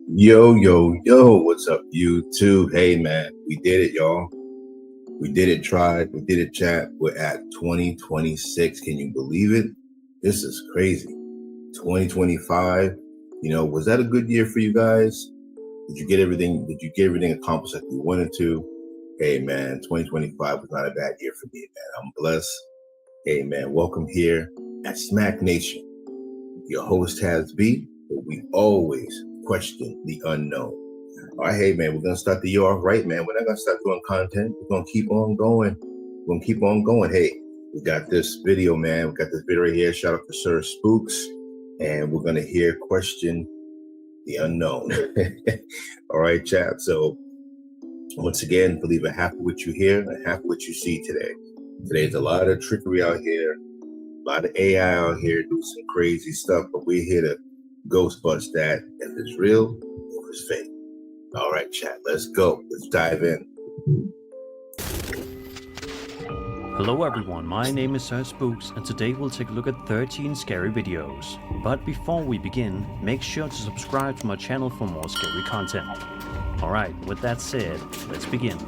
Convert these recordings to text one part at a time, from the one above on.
Yo, what's up, YouTube? Hey, man, we did it, y'all. We did it, tried. We did it, chat. We're at 2026. Can you believe it? This is crazy. 2025. Was that a good year for you guys? Did you get everything accomplished like you wanted to? Hey, man, 2025 was not a bad year for me, man. I'm blessed. Hey, man, welcome here at Smack Nation. Your host has B, but we always question the unknown. All right, hey man, we're gonna start the year off right, man. We're not gonna stop doing content. We're gonna keep on going. We're gonna keep on going. Hey, we got this video, man. We got this video right here. Shout out to Sir Spooks, and we're gonna hear question the unknown. All right, chat. So once again, believe in half of what you hear and half of what you see today. Today's a lot of trickery out here, a lot of AI out here doing some crazy stuff, but we're here to ghost bust that if it's real or it's fake. All right, chat, let's go. Let's dive in. Hello everyone, my name is Sir Spooks and today we'll take a look at 13 scary videos. But before we begin, make sure to subscribe to my channel for more scary content. Alright, with that said, let's begin.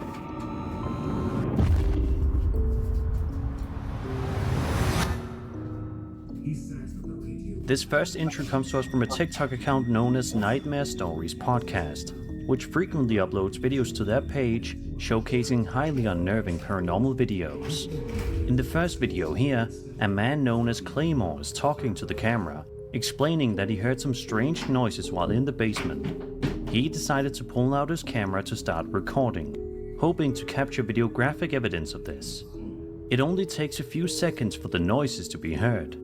This first entry comes to us from a TikTok account known as Nightmare Stories Podcast, which frequently uploads videos to their page showcasing highly unnerving paranormal videos. In the first video here, a man known as Claymore is talking to the camera, explaining that he heard some strange noises while in the basement. He decided to pull out his camera to start recording, hoping to capture videographic evidence of this. It only takes a few seconds for the noises to be heard.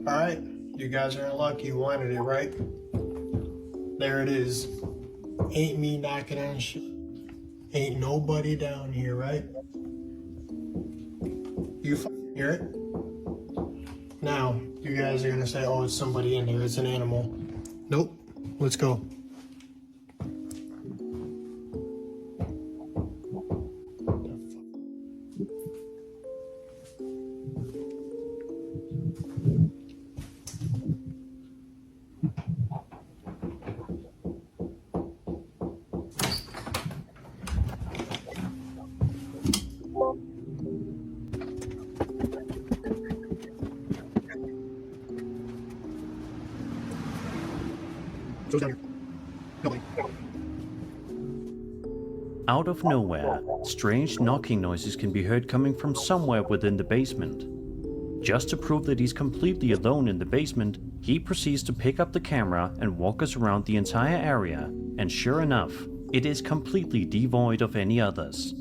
Alright, you guys are in luck, you wanted it, right? There it is. Ain't me knocking on shit. Ain't nobody down here, right? You hear it? Now, you guys are gonna say, oh, it's somebody in here, it's an animal. Nope, let's go. Goes down here. Nobody. Out of nowhere, strange knocking noises can be heard coming from somewhere within the basement. Just to prove that he's completely alone in the basement, he proceeds to pick up the camera and walk us around the entire area, and sure enough, it is completely devoid of any others.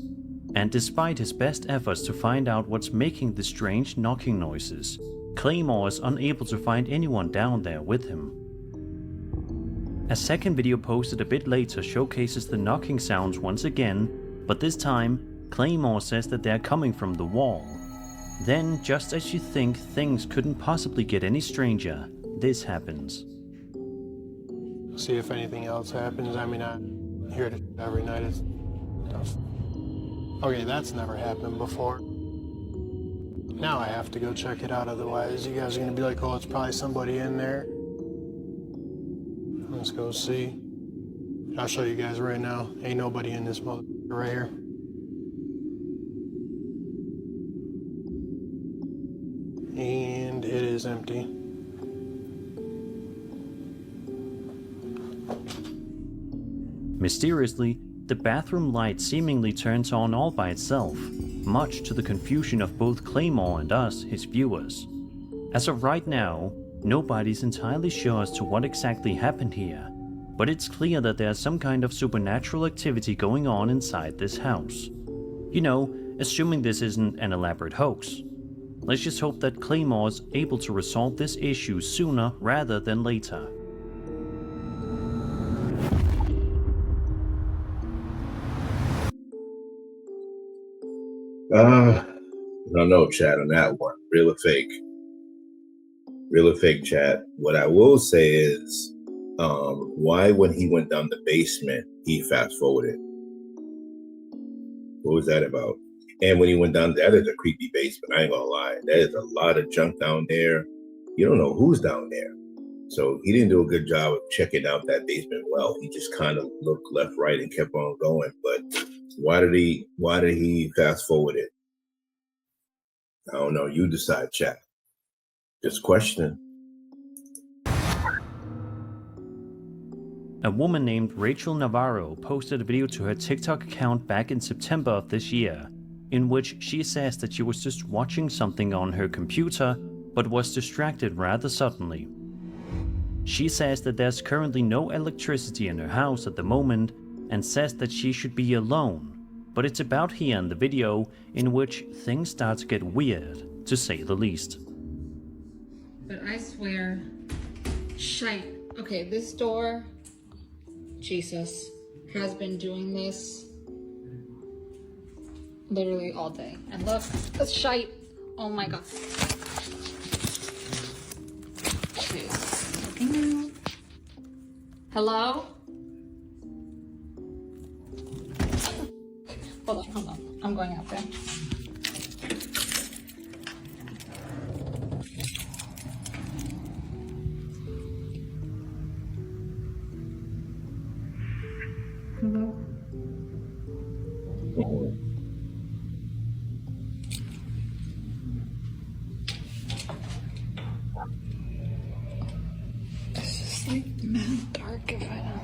And despite his best efforts to find out what's making the strange knocking noises, Claymore is unable to find anyone down there with him. A second video posted a bit later showcases the knocking sounds once again, but this time, Claymore says that they're coming from the wall. Then, just as you think things couldn't possibly get any stranger, this happens. See if anything else happens. I mean, I hear it every night. It's tough. Okay, that's never happened before. Now I have to go check it out, otherwise you guys are gonna be like, oh, it's probably somebody in there. Let's go see. I'll show you guys right now. Ain't nobody in this mother right here. And it is empty. Mysteriously, the bathroom light seemingly turns on all by itself, much to the confusion of both Claymore and us, his viewers. As of right now, nobody's entirely sure as to what exactly happened here, but it's clear that there's some kind of supernatural activity going on inside this house. You know, assuming this isn't an elaborate hoax. Let's just hope that Claymore is able to resolve this issue sooner rather than later. I don't know, chat, on that one. Real or fake? Real or fake, chat? What I will say is, why when he went down the basement, he fast forwarded? What was that about? And when he went down, that is a creepy basement. I ain't gonna lie. There's a lot of junk down there. You don't know who's down there. So he didn't do a good job of checking out that basement well. He just kind of looked left, right, and kept on going. But why did he fast forward it? I don't know. You decide, chat. Just questioning. A woman named Rachel Navarro posted a video to her TikTok account back in September of this year, in which she says that she was just watching something on her computer, but was distracted rather suddenly. She says that there's currently no electricity in her house at the moment, and says that she should be alone, but it's about here in the video in which things start to get weird, to say the least. But I swear, shite. Okay, this door, Jesus, has been doing this literally all day. And look, that's shite. Oh my God. Okay, looking out. Hello? Hold on. I'm going out there. Hello? It's just like mad dark if I don't.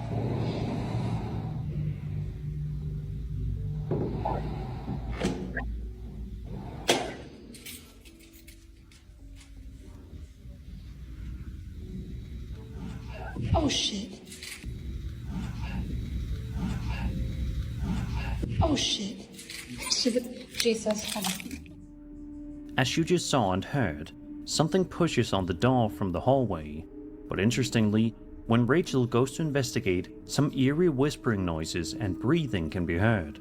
Oh shit. Oh shit. Jesus, hold on. As you just saw and heard, something pushes on the door from the hallway. But interestingly, when Rachel goes to investigate, some eerie whispering noises and breathing can be heard.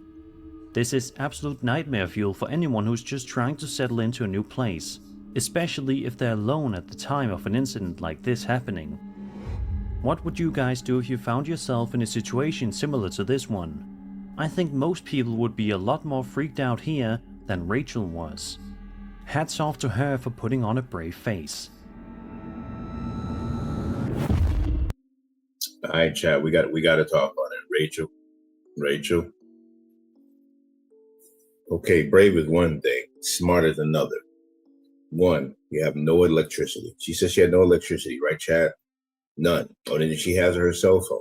This is absolute nightmare fuel for anyone who's just trying to settle into a new place, especially if they're alone at the time of an incident like this happening. What would you guys do if you found yourself in a situation similar to this one? I think most people would be a lot more freaked out here than Rachel was. Hats off to her for putting on a brave face. All right, chat. We got to talk on it. Rachel. Okay, brave is one thing. Smart is another. One, you have no electricity. She said she had no electricity, right, chat? None. Oh, then she has her cell phone.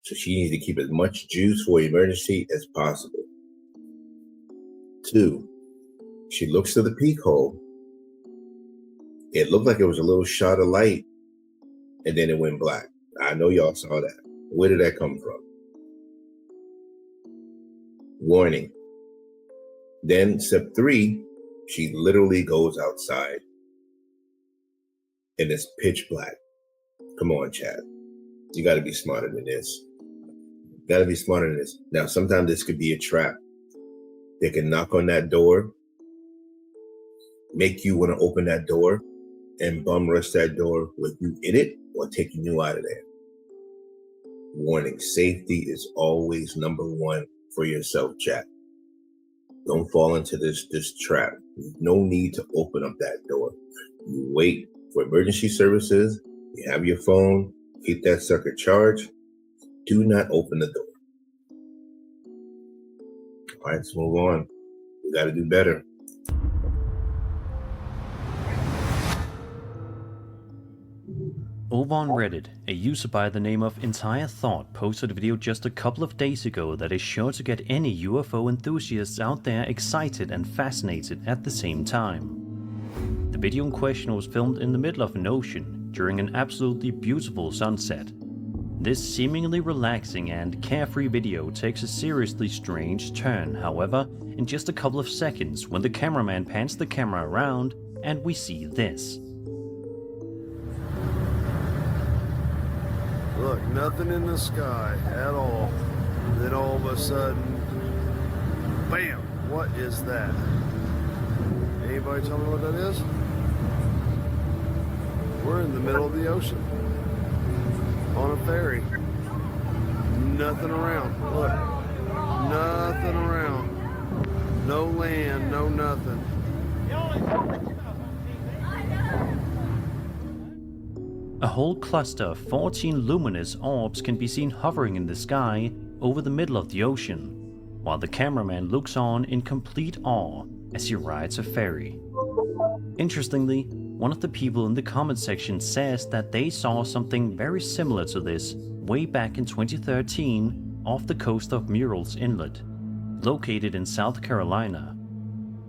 So she needs to keep as much juice for emergency as possible. Two, she looks to the peek hole. It looked like it was a little shot of light, and then it went black. I know y'all saw that. Where did that come from? Warning. Then step 3, she literally goes outside, and it's pitch black. Come on, Chad. You got to be smarter than this. Now, sometimes this could be a trap. They can knock on that door, make you want to open that door, and bum rush that door with you in it or taking you out of there. Warning, safety is always number one for yourself, chat. Don't fall into this trap. There's no need to open up that door. You wait for emergency services. You have your phone. Keep that sucker charged. Do not open the door. All right, let's move on. We got to do better. Over on Reddit, a user by the name of Entire Thought posted a video just a couple of days ago that is sure to get any UFO enthusiasts out there excited and fascinated at the same time. The video in question was filmed in the middle of an ocean during an absolutely beautiful sunset. This seemingly relaxing and carefree video takes a seriously strange turn, however, in just a couple of seconds when the cameraman pans the camera around and we see this. Look, nothing in the sky at all. Then all of a sudden, bam! What is that? Anybody tell me what that is? We're in the middle of the ocean. On a ferry. Nothing around. Look. Nothing around. No land, no nothing. A whole cluster of 14 luminous orbs can be seen hovering in the sky over the middle of the ocean, while the cameraman looks on in complete awe as he rides a ferry. Interestingly, one of the people in the comment section says that they saw something very similar to this way back in 2013 off the coast of Murrells Inlet, located in South Carolina.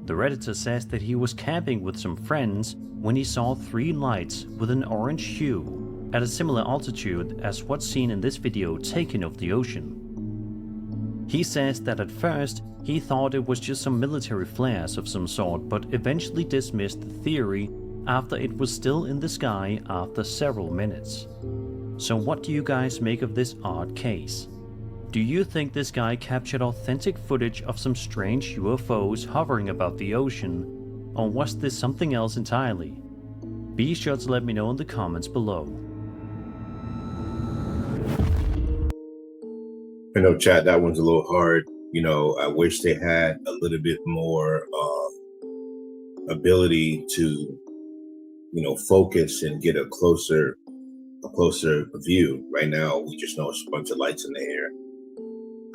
The Redditor says that he was camping with some friends when he saw 3 lights with an orange hue at a similar altitude as what's seen in this video taken of the ocean. He says that at first he thought it was just some military flares of some sort, but eventually dismissed the theory after it was still in the sky after several minutes. So what do you guys make of this odd case? Do you think this guy captured authentic footage of some strange UFOs hovering above the ocean, or was this something else entirely? Be sure to let me know in the comments below. I know, chat, that one's a little hard. You know, I wish they had a little bit more ability to, you know, focus and get a closer view. Right now, we just know it's a bunch of lights in the air.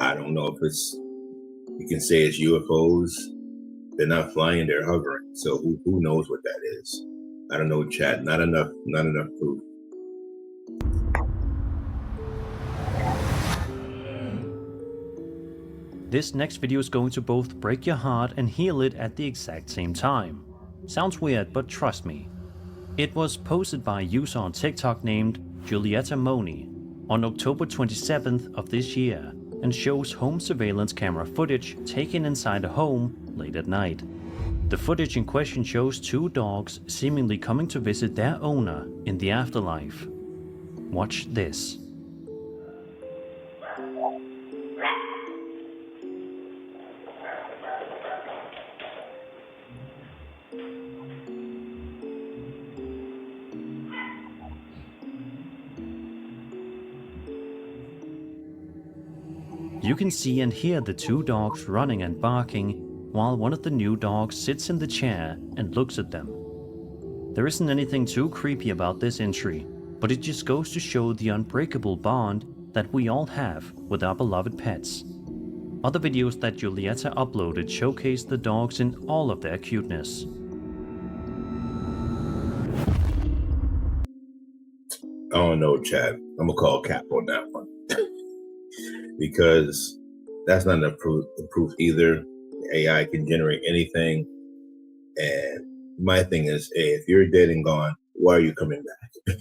I don't know if you can say it's UFOs. They're not flying, they're hovering. So who knows what that is? I don't know, chat. Not enough proof. This next video is going to both break your heart and heal it at the exact same time. Sounds weird, but trust me. It was posted by a user on TikTok named Julietta Moni on October 27th of this year and shows home surveillance camera footage taken inside a home late at night. The footage in question shows 2 dogs seemingly coming to visit their owner in the afterlife. Watch this. You can see and hear the 2 dogs running and barking, while one of the new dogs sits in the chair and looks at them. There isn't anything too creepy about this entry, but it just goes to show the unbreakable bond that we all have with our beloved pets. Other videos that Julietta uploaded showcase the dogs in all of their cuteness. I don't know, chat. I'm gonna call cap on that one. Because that's not enough proof either. AI can generate anything. And my thing is, hey, if you're dead and gone, why are you coming back?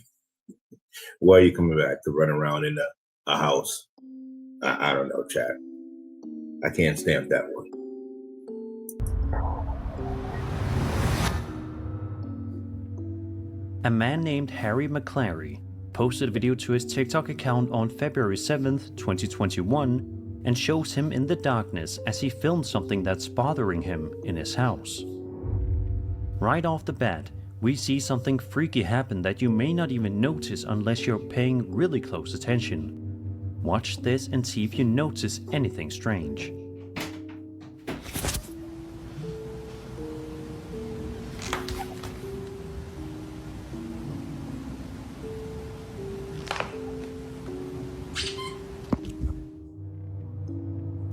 Why are you coming back to run around in a house? I don't know, chat. I can't stamp that one. A man named Harry McClary posted a video to his TikTok account on February 7th, 2021 and shows him in the darkness as he filmed something that's bothering him in his house. Right off the bat, we see something freaky happen that you may not even notice unless you're paying really close attention. Watch this and see if you notice anything strange.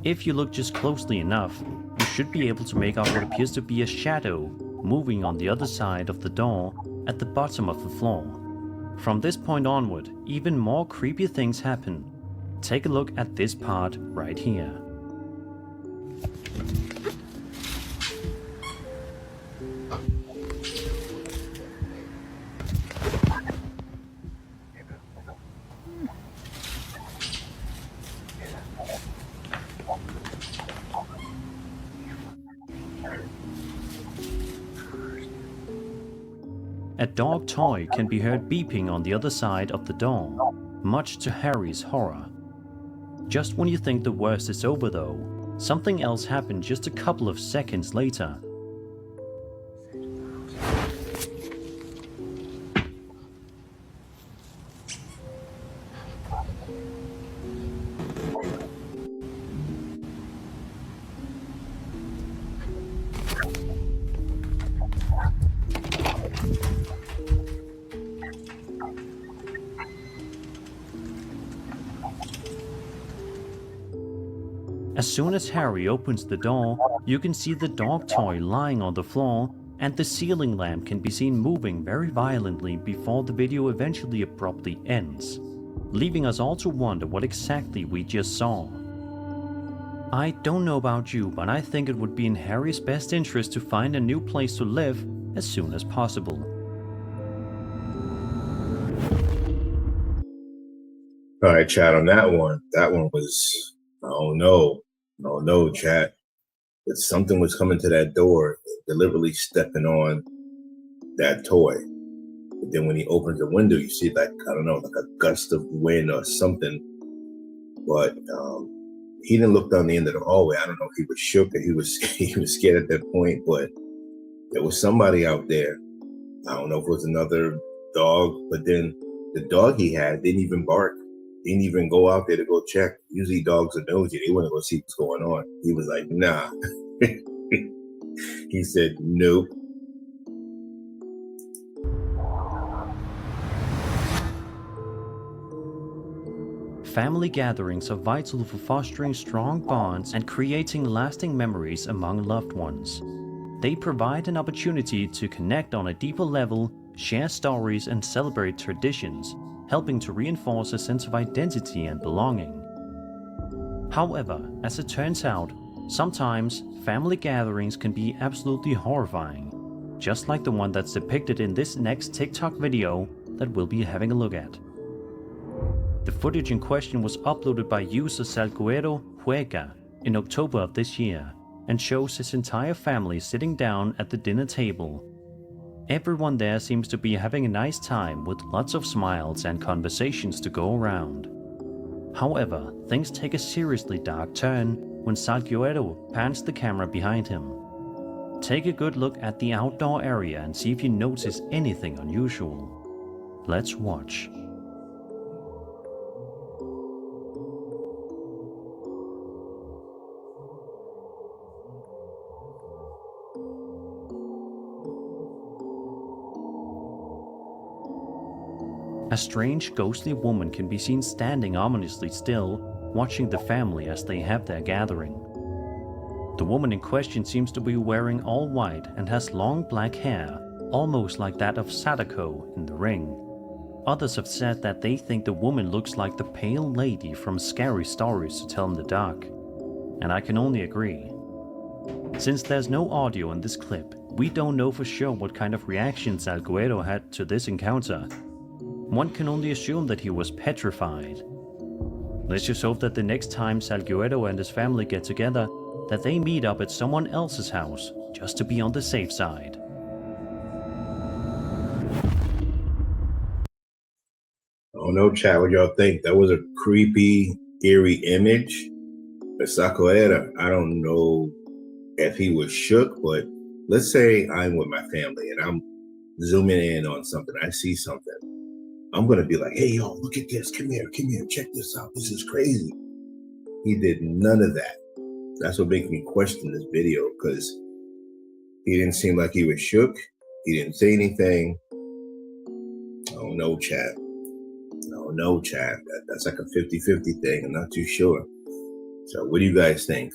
If you look just closely enough, you should be able to make out what appears to be a shadow moving on the other side of the door at the bottom of the floor. From this point onward, even more creepy things happen. Take a look at this part right here. A dog toy can be heard beeping on the other side of the door, much to Harry's horror. Just when you think the worst is over though, something else happened just a couple of seconds later. As soon as Harry opens the door, you can see the dog toy lying on the floor, and the ceiling lamp can be seen moving very violently before the video eventually abruptly ends, leaving us all to wonder what exactly we just saw. I don't know about you, but I think it would be in Harry's best interest to find a new place to live as soon as possible. All right, chat, on that one was, oh no, chat. But something was coming to that door, deliberately stepping on that toy. But then when he opens the window, you see like, I don't know, like a gust of wind or something. But he didn't look down the end of the hallway. I don't know if he was shook or he was scared at that point, but there was somebody out there. I don't know if it was another dog, but then the dog he had didn't even bark. Didn't even go out there to go check. Usually dogs are nosy. They want to go see what's going on. He was like, nah. He said, nope. Family gatherings are vital for fostering strong bonds and creating lasting memories among loved ones. They provide an opportunity to connect on a deeper level, share stories, and celebrate traditions, helping to reinforce a sense of identity and belonging. However, as it turns out, sometimes family gatherings can be absolutely horrifying, just like the one that's depicted in this next TikTok video that we'll be having a look at. The footage in question was uploaded by user Salguero Juega in October of this year and shows his entire family sitting down at the dinner table. Everyone there seems to be having a nice time with lots of smiles and conversations to go around. However, things take a seriously dark turn when Salguero pans the camera behind him. Take a good look at the outdoor area and see if you notice anything unusual. Let's watch. A strange ghostly woman can be seen standing ominously still, watching the family as they have their gathering. The woman in question seems to be wearing all white and has long black hair, almost like that of Sadako in The Ring. Others have said that they think the woman looks like the pale lady from Scary Stories to Tell in the Dark, and I can only agree. Since there's no audio in this clip, we don't know for sure what kind of reaction Salguero had to this encounter. One can only assume that he was petrified. Let's just hope that the next time Salguero and his family get together, that they meet up at someone else's house, just to be on the safe side. Oh no, chat, what y'all think? That was a creepy, eerie image. But Salguero, I don't know if he was shook, but let's say I'm with my family and I'm zooming in on something. I see something. I'm going to be like, hey, yo, look at this. Come here, check this out. This is crazy. He did none of that. That's what makes me question this video, because he didn't seem like he was shook. He didn't say anything. Oh, no, chat. Oh, no, chat. That's like a 50-50 thing. I'm not too sure. So what do you guys think?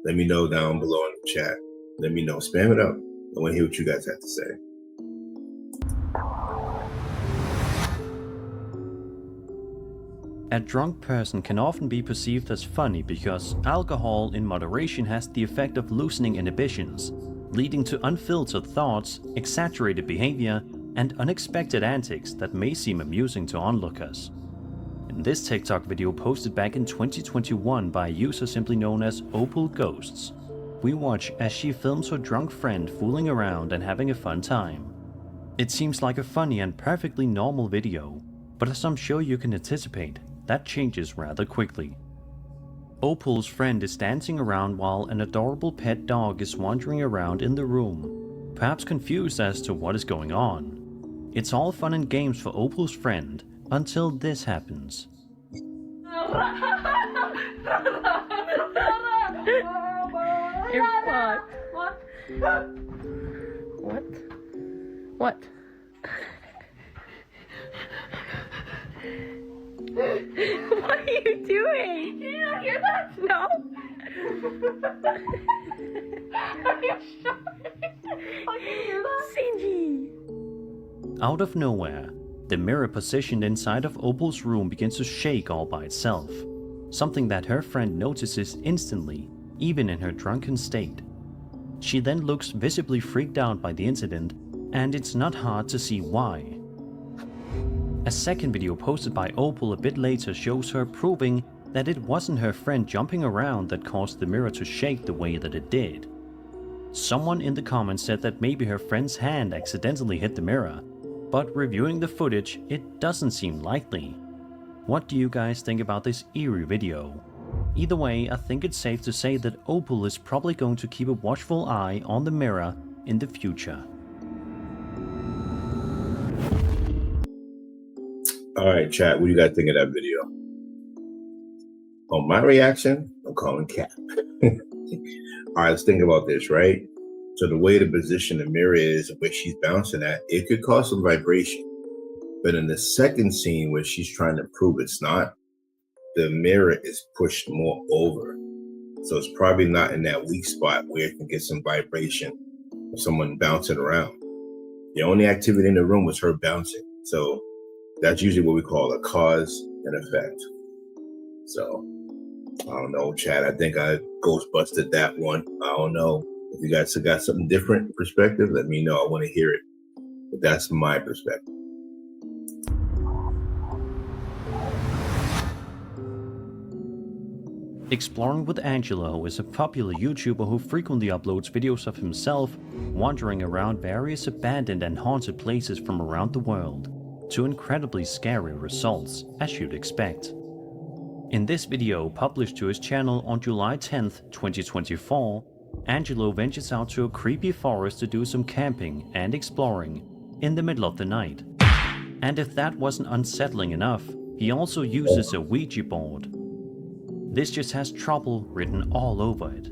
Let me know down below in the chat. Let me know. Spam it up. I want to hear what you guys have to say. A drunk person can often be perceived as funny because alcohol in moderation has the effect of loosening inhibitions, leading to unfiltered thoughts, exaggerated behavior, and unexpected antics that may seem amusing to onlookers. In this TikTok video posted back in 2021 by a user simply known as Opal Ghosts, we watch as she films her drunk friend fooling around and having a fun time. It seems like a funny and perfectly normal video, but as I'm sure you can anticipate, that changes rather quickly. Opal's friend is dancing around while an adorable pet dog is wandering around in the room, perhaps confused as to what is going on. It's all fun and games for Opal's friend until this happens. You're fucked. What? What? What are you doing? Did you not hear that? No? Cindy! Out of nowhere, the mirror positioned inside of Opal's room begins to shake all by itself, something that her friend notices instantly, even in her drunken state. She then looks visibly freaked out by the incident, and it's not hard to see why. A second video posted by Opal a bit later shows her proving that it wasn't her friend jumping around that caused the mirror to shake the way that it did. Someone in the comments said that maybe her friend's hand accidentally hit the mirror, but reviewing the footage, it doesn't seem likely. What do you guys think about this eerie video? Either way, I think it's safe to say that Opal is probably going to keep a watchful eye on the mirror in the future. All right, chat, what do you guys think of that video? On my reaction, I'm calling cap. All right, let's think about this, right? So the way the position the mirror is, where she's bouncing at, it could cause some vibration. But in the second scene where she's trying to prove it's not, the mirror is pushed more over. So it's probably not in that weak spot where it can get some vibration of someone bouncing around. The only activity in the room was her bouncing. So that's usually what we call a cause and effect. So I don't know, Chad. I think I ghostbusted that one. I don't know. If you guys have got something different perspective, let me know. I want to hear it. But that's my perspective. Exploring with Angelo is a popular YouTuber who frequently uploads videos of himself wandering around various abandoned and haunted places from around the world, to incredibly scary results, as you'd expect. In this video, published to his channel on July 10th, 2024, Angelo ventures out to a creepy forest to do some camping and exploring in the middle of the night. And if that wasn't unsettling enough, he also uses a Ouija board. This just has trouble written all over it.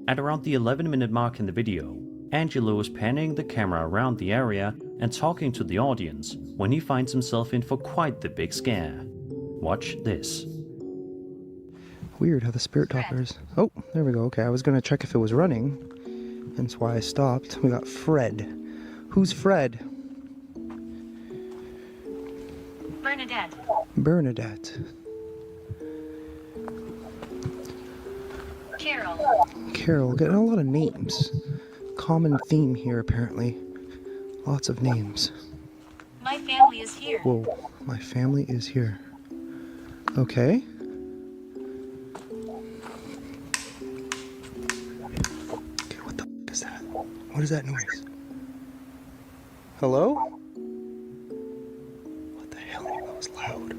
At around the 11-minute mark in the video, Angelo is panning the camera around the area and talking to the audience when he finds himself in for quite the big scare. Watch this. Weird how the spirit talkers. Oh, there we go. Okay, I was gonna check if it was running. Hence why I stopped. We got Fred. Who's Fred? Bernadette. Bernadette. Carol. Carol. Getting a lot of names. Common theme here, apparently. Lots of names. My family is here. Whoa, my family is here. Okay. Okay, what the f is that? What is that noise? Hello? What the hell? That was loud.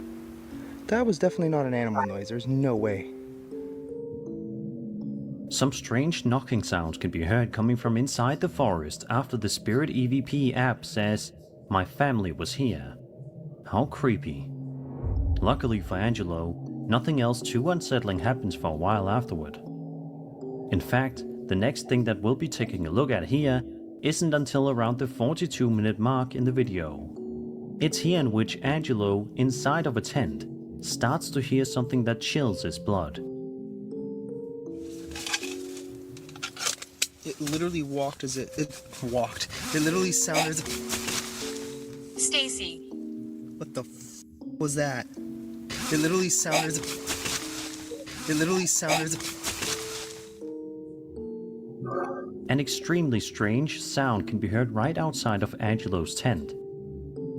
That was definitely not an animal noise. There's no way. Some strange knocking sounds can be heard coming from inside the forest after the Spirit EVP app says, "My family was here." How creepy. Luckily for Angelo, nothing else too unsettling happens for a while afterward. In fact, the next thing that we'll be taking a look at here isn't until around the 42-minute mark in the video. It's here in which Angelo, inside of a tent, starts to hear something that chills his blood. It literally walked as it walked. It literally sounded as Stacy. What the f was that? It literally sounded as An extremely strange sound can be heard right outside of Angelo's tent.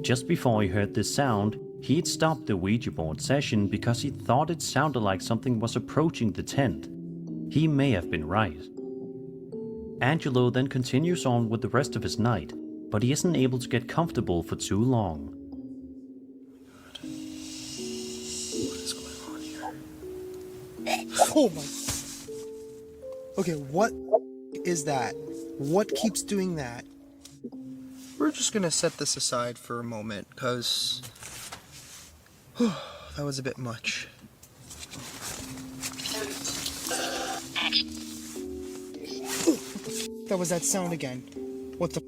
Just before he heard this sound, he'd stopped the Ouija board session because he thought it sounded like something was approaching the tent. He may have been right. Angelo then continues on with the rest of his night, but he isn't able to get comfortable for too long. What is going on here? Oh my... Okay, what is that? What keeps doing that? We're just gonna set this aside for a moment, because... that was a bit much. That was that sound again. What the f***?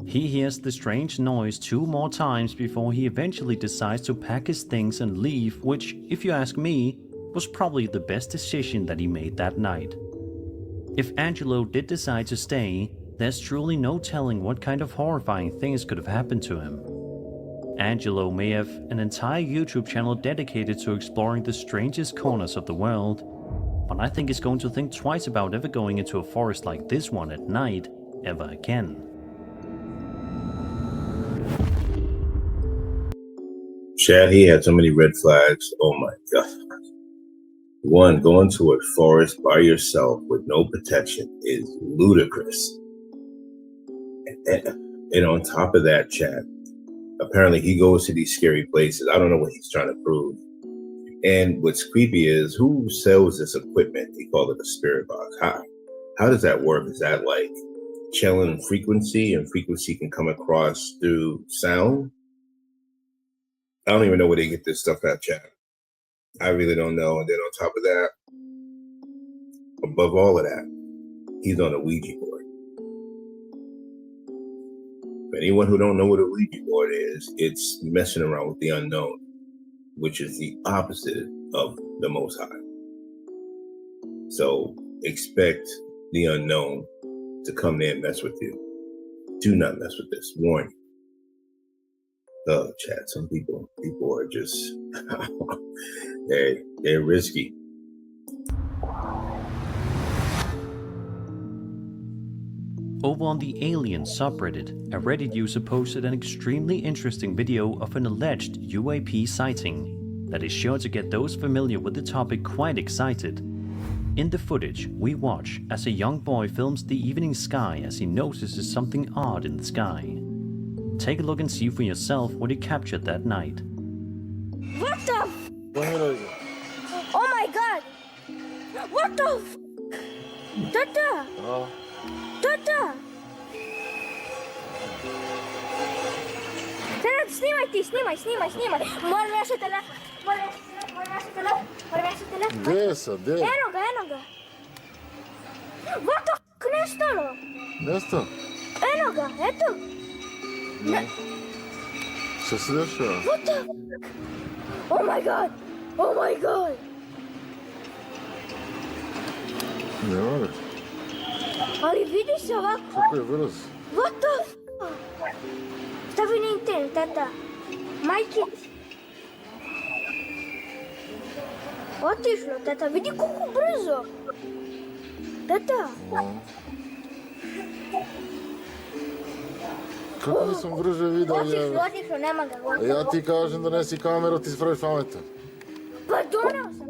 He He hears the strange noise 2 more times before he eventually decides to pack his things and leave, which, if you ask me, was probably the best decision that he made that night. If Angelo did decide to stay, there's truly no telling what kind of horrifying things could have happened to him. Angelo may have an entire YouTube channel dedicated to exploring the strangest corners of the world, but I think he's going to think twice about ever going into a forest like this one at night ever again. Chad, he had so many red flags. Oh my God. One, going to a forest by yourself with no protection is ludicrous. And on top of that, Chad, apparently he goes to these scary places. I don't know what he's trying to prove. And what's creepy is, who sells this equipment? They call it a spirit box. How does that work? Is that like channeling frequency, and frequency can come across through sound? I don't even know where they get this stuff at, Chad. I really don't know. And then on top of that, above all of that, he's on a Ouija board. For anyone who don't know what a Ouija board is, it's messing around with the unknown, which is the opposite of the Most High. So expect the unknown to come there and mess with you. Do not mess with this. Warning. Oh, Chad, some people are just, they're risky. Over on the Alien subreddit, a Reddit user posted an extremely interesting video of an alleged UAP sighting that is sure to get those familiar with the topic quite excited. In the footage, we watch as a young boy films the evening sky as he notices something odd in the sky. Take a look and see for yourself what he captured that night. What the f? Oh my god! What the f? Tata! Tata! Снимай! Моля наши телефон! Gdje sad, gdje? Eno ga! What the f? Nestalo! Nestao? Eno ga, eto! Šta se dešava? What the f? Oh my god! Ne mogu. Ali vidi se ovako. Kako je brzo? What the f? Stavi na internet, tata. Majke. Otišlo, tata. Vidi koliko brzo. Tata. Kako nisam brže vidio? Otišlo, nema ga. A ja ti kažem da nesi kameru, ti spraviš pametan. Pa donao sam.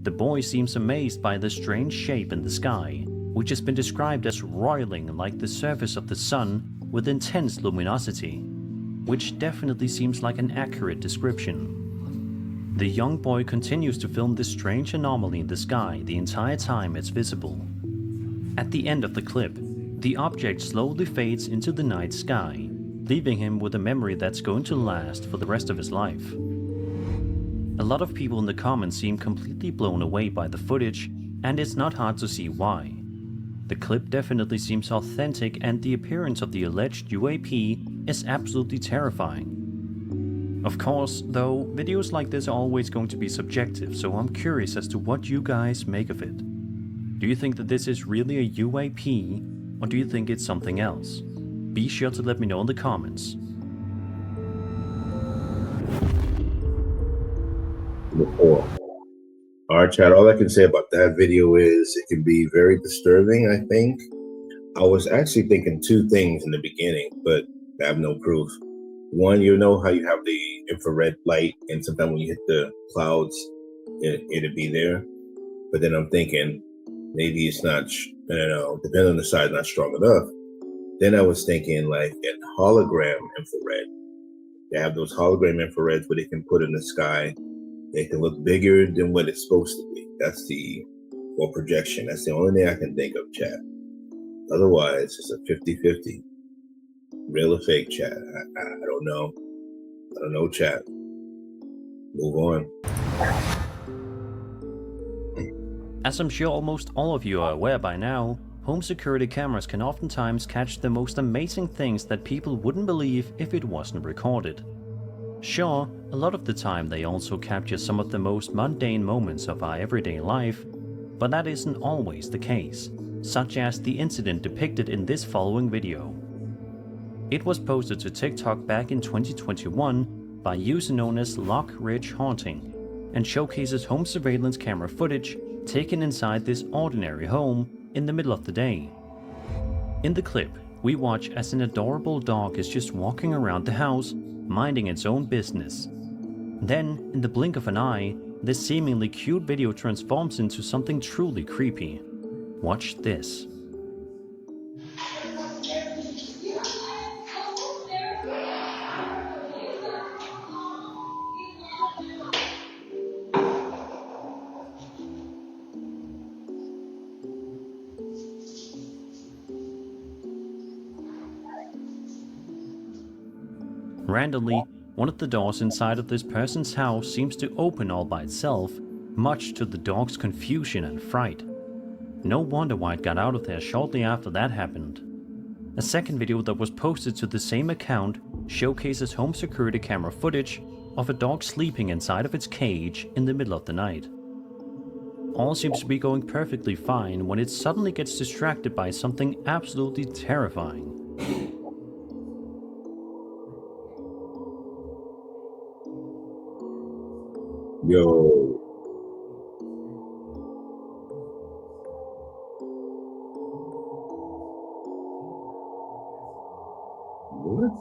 The boy seems amazed by the strange shape in the sky, which has been described as roiling like the surface of the sun with intense luminosity, which definitely seems like an accurate description. The young boy continues to film this strange anomaly in the sky the entire time it's visible. At the end of the clip, the object slowly fades into the night sky, leaving him with a memory that's going to last for the rest of his life. A lot of people in the comments seem completely blown away by the footage, and it's not hard to see why. The clip definitely seems authentic, and the appearance of the alleged UAP is absolutely terrifying. Of course, though, videos like this are always going to be subjective, so I'm curious as to what you guys make of it. Do you think that this is really a UAP, or do you think it's something else? Be sure to let me know in the comments. Before. All right, Chad, all I can say about that video is it can be very disturbing, I think. I was actually thinking two things in the beginning, but I have no proof. One, you know how you have the infrared light, and sometimes when you hit the clouds, it'll be there. But then I'm thinking maybe it's not, I don't know, depending on the size, not strong enough. Then I was thinking like an hologram infrared. They have those hologram infrareds where they can put in the sky. They can look bigger than what it's supposed to be. That's or projection. That's the only thing I can think of, Chad. Otherwise, it's a 50-50. Real or fake, Chad. I don't know. I don't know, Chad. Move on. As I'm sure almost all of you are aware by now, home security cameras can oftentimes catch the most amazing things that people wouldn't believe if it wasn't recorded. Sure, a lot of the time they also capture some of the most mundane moments of our everyday life, but that isn't always the case, such as the incident depicted in this following video. It was posted to TikTok back in 2021 by a user known as Lock Ridge Haunting, and showcases home surveillance camera footage taken inside this ordinary home in the middle of the day. In the clip, we watch as an adorable dog is just walking around the house, minding its own business. Then, in the blink of an eye, this seemingly cute video transforms into something truly creepy. Watch this. Randomly, one of the doors inside of this person's house seems to open all by itself, much to the dog's confusion and fright. No wonder why it got out of there shortly after that happened. A second video that was posted to the same account showcases home security camera footage of a dog sleeping inside of its cage in the middle of the night. All seems to be going perfectly fine when it suddenly gets distracted by something absolutely terrifying. Yo. What?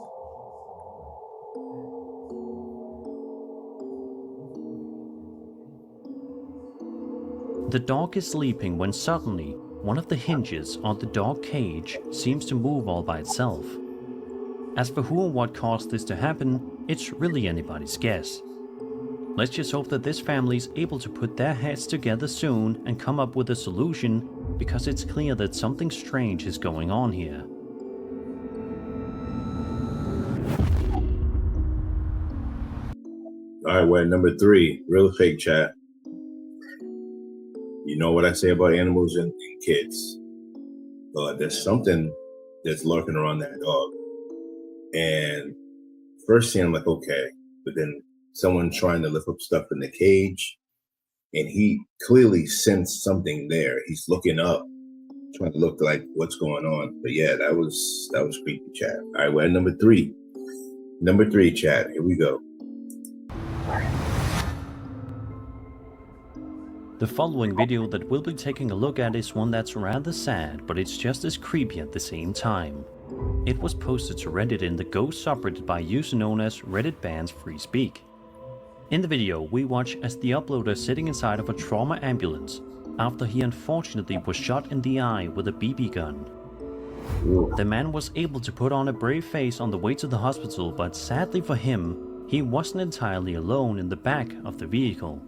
The dog is sleeping when suddenly one of the hinges on the dog cage seems to move all by itself. As for who or what caused this to happen, it's really anybody's guess. Let's just hope that this family is able to put their heads together soon and come up with a solution, because it's clear that something strange is going on here. All right, we're at number 3, real fake chat. You know what I say about animals and kids. There's something that's lurking around that dog. And first thing I'm like, okay, but then someone trying to lift up stuff in the cage, and he clearly sensed something there. He's looking up, trying to look like what's going on. But yeah, that was creepy, chat. All right, we're at number 3. Number 3, chat. Here we go. The following video that we'll be taking a look at is one that's rather sad, but it's just as creepy at the same time. It was posted to Reddit in the Ghost subreddit by a user known as Reddit Bans Free Speak. In the video, we watch as the uploader is sitting inside of a trauma ambulance after he unfortunately was shot in the eye with a BB gun. The man was able to put on a brave face on the way to the hospital, but sadly for him, he wasn't entirely alone in the back of the vehicle.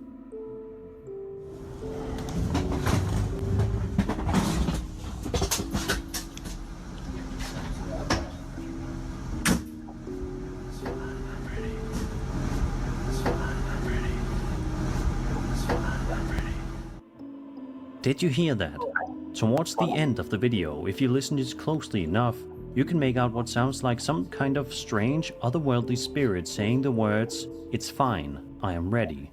Did you hear that? Towards the end of the video, if you listen just closely enough, you can make out what sounds like some kind of strange, otherworldly spirit saying the words, "It's fine, I am ready."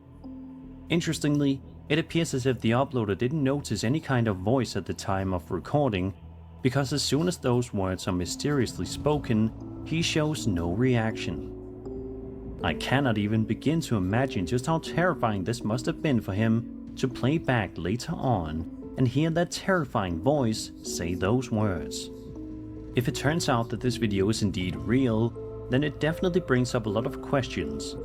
Interestingly, it appears as if the uploader didn't notice any kind of voice at the time of recording, because as soon as those words are mysteriously spoken, he shows no reaction. I cannot even begin to imagine just how terrifying this must have been for him to play back later on and hear that terrifying voice say those words. If it turns out that this video is indeed real, then it definitely brings up a lot of questions.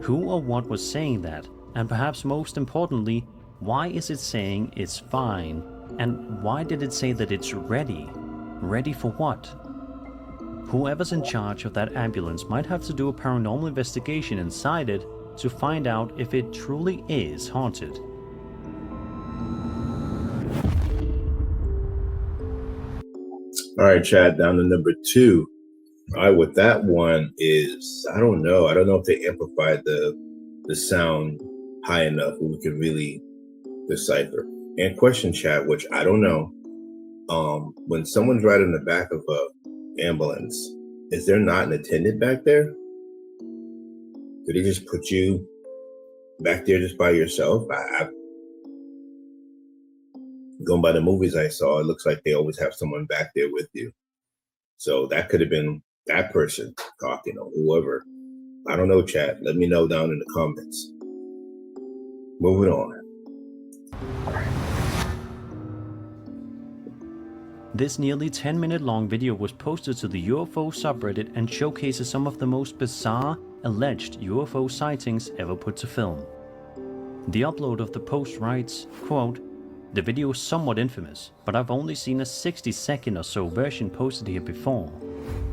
Who or what was saying that? And perhaps most importantly, why is it saying it's fine? And why did it say that it's ready? Ready for what? Whoever's in charge of that ambulance might have to do a paranormal investigation inside it to find out if it truly is haunted. All right, Chad, down to number 2. All right, with that one is, I don't know if they amplified the sound high enough where we can really decipher. And question, chat, which I don't know, When someone's riding in the back of a ambulance, is there not an attendant back there? Do they just put you back there just by yourself? Going by the movies I saw, it looks like they always have someone back there with you. So that could have been that person talking or whoever. I don't know, chat. Let me know down in the comments. Moving on. This nearly 10-minute long video was posted to the UFO subreddit and showcases some of the most bizarre alleged UFO sightings ever put to film. The upload of the post writes, quote, "The video is somewhat infamous, but I've only seen a 60-second or so version posted here before.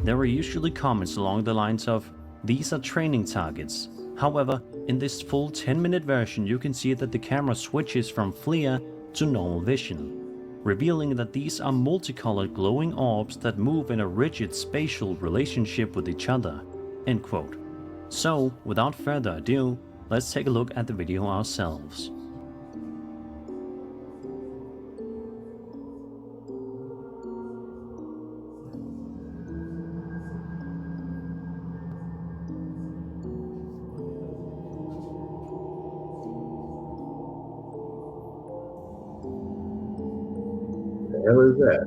There are usually comments along the lines of, 'These are training targets.' However, in this full 10-minute version you can see that the camera switches from FLIR to normal vision, revealing that these are multicolored glowing orbs that move in a rigid spatial relationship with each other." End quote. So, without further ado, let's take a look at the video ourselves. The hell is that?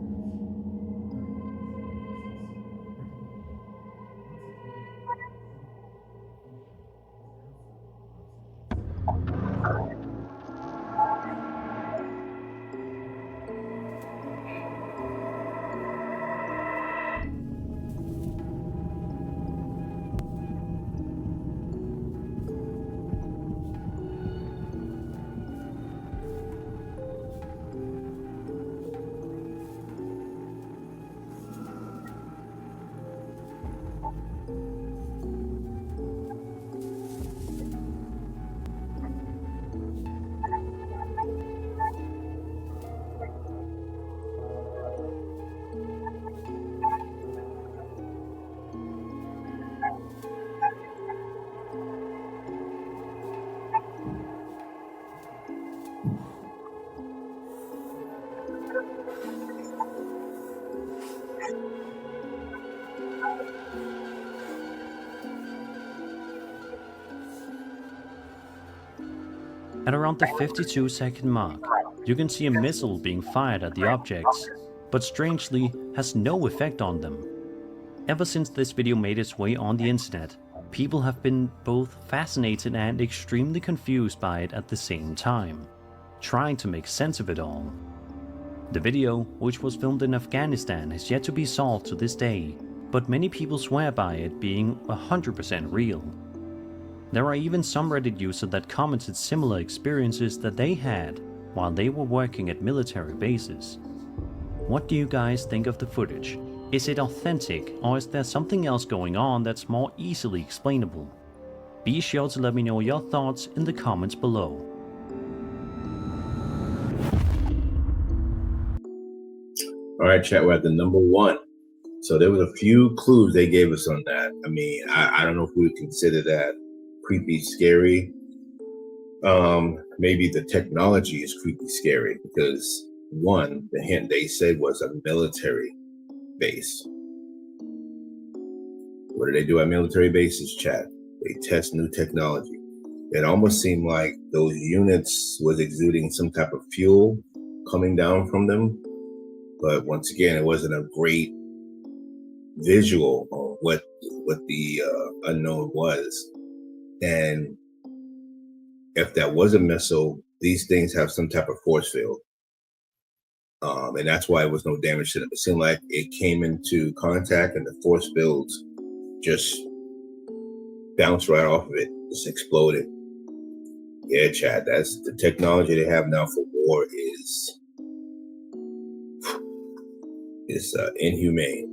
At around the 52-second mark, you can see a missile being fired at the objects, but strangely has no effect on them. Ever since this video made its way on the internet, people have been both fascinated and extremely confused by it at the same time, trying to make sense of it all. The video, which was filmed in Afghanistan, is yet to be solved to this day, but many people swear by it being 100% real. There are even some Reddit users that commented similar experiences that they had while they were working at military bases. What do you guys think of the footage? Is it authentic, or is there something else going on that's more easily explainable? Be sure to let me know your thoughts in the comments below. All right, chat, we're at the number one. So there was a few clues they gave us on that. I mean, I don't know if we would consider that creepy, scary. Maybe the technology is creepy, scary because one, the hint they said was a military base. What do they do at military bases, chat? They test new technology. It almost seemed like those units was exuding some type of fuel coming down from them. But once again, it wasn't a great visual on what the unknown was. And if that was a missile, these things have some type of force field. And that's why it was no damage to them. It seemed like it came into contact and the force fields just bounced right off of it, just exploded. Yeah, Chad, that's the technology they have now for war is inhumane.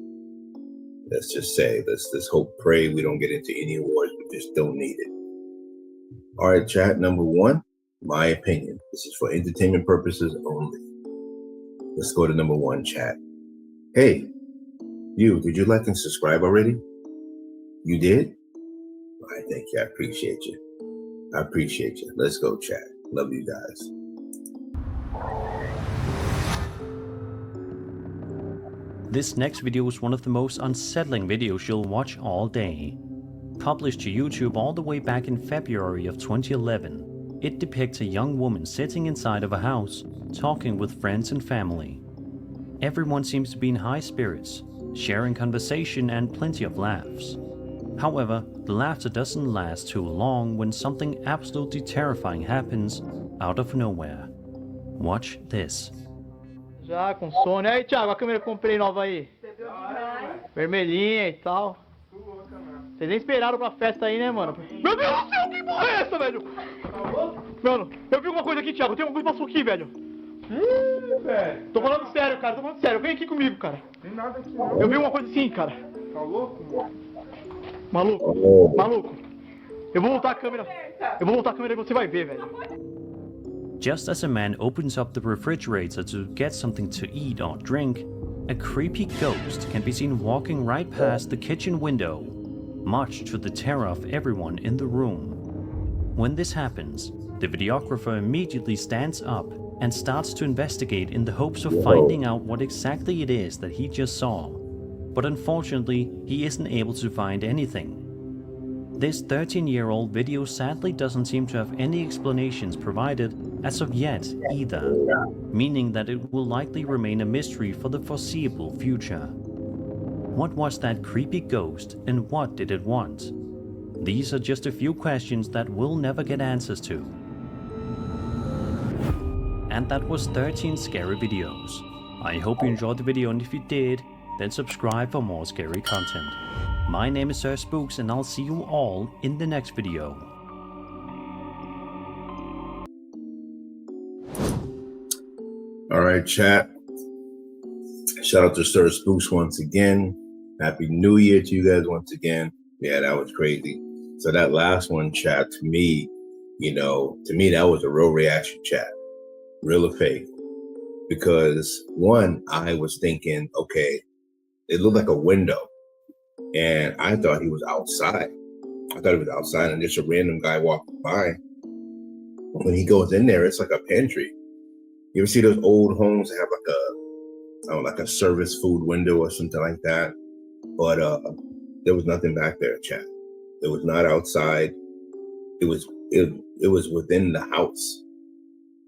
Let's just say, let's hope, pray we don't get into any wars. We just don't need it. All right, chat, number one, my opinion. This is for entertainment purposes only. Let's go to number one, chat. Hey, did you like and subscribe already? You did? All right, thank you. I appreciate you. I appreciate you. Let's go, chat. Love you guys. This next video is one of the most unsettling videos you'll watch all day. Published to YouTube all the way back in February of 2011, it depicts a young woman sitting inside of a house, talking with friends and family. Everyone seems to be in high spirits, sharing conversation and plenty of laughs. However, the laughter doesn't last too long when something absolutely terrifying happens out of nowhere. Watch this. Já com sono. Aí, Thiago, a câmera que eu comprei nova aí. Vermelhinha e tal. Vocês nem esperaram pra festa aí, né, mano? Meu Deus do céu, que porra é essa, velho? Mano, eu vi alguma coisa aqui, Thiago. Tem alguma coisa que passou aqui, velho. Velho. Tô falando sério, cara. Tô falando sério. Vem aqui comigo, cara. Tem nada aqui, não. Eu vi uma coisa assim, cara. Tá louco, mano? Maluco. Eu vou voltar a câmera. Eu vou voltar a câmera e você vai ver, velho. Just as a man opens up the refrigerator to get something to eat or drink, a creepy ghost can be seen walking right past the kitchen window, much to the terror of everyone in the room. When this happens, the videographer immediately stands up and starts to investigate in the hopes of finding out what exactly it is that he just saw. But unfortunately, he isn't able to find anything. This 13-year-old video sadly doesn't seem to have any explanations provided as of yet either, meaning that it will likely remain a mystery for the foreseeable future. What was that creepy ghost and what did it want? These are just a few questions that we'll never get answers to. And that was 13 scary videos. I hope you enjoyed the video, and if you did, then subscribe for more scary content. My name is Sir Spooks, and I'll see you all in the next video. All right, chat. Shout out to Sir Spooks once again. Happy New Year to you guys once again. Yeah, that was crazy. So that last one, chat, to me, that was a real reaction, chat. Real or fake. Because one, I was thinking, okay, it looked like a window. And I thought he was outside. And just a random guy walking by. When he goes in there, it's like a pantry. You ever see those old homes that have like a service food window or something like that? But there was nothing back there, chat. It was not outside. It was within the house.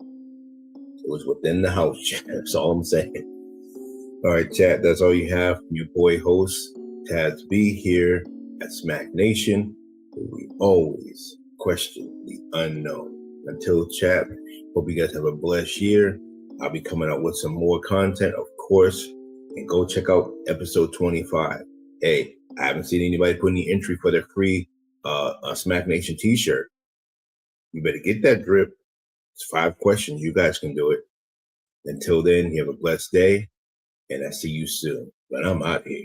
It was within the house, chat. That's all I'm saying. All right, chat. That's all you have from your boy host, Taz B, here at Smack Nation, where we always question the unknown. Until chat, hope you guys have a blessed year. I'll be coming out with some more content, of course, and go check out episode 25. Hey, I haven't seen anybody put any entry for their free Smack Nation t-shirt. You better get that drip. It's 5 questions. You guys can do it. Until then, you have a blessed day, and I see you soon. But I'm out here.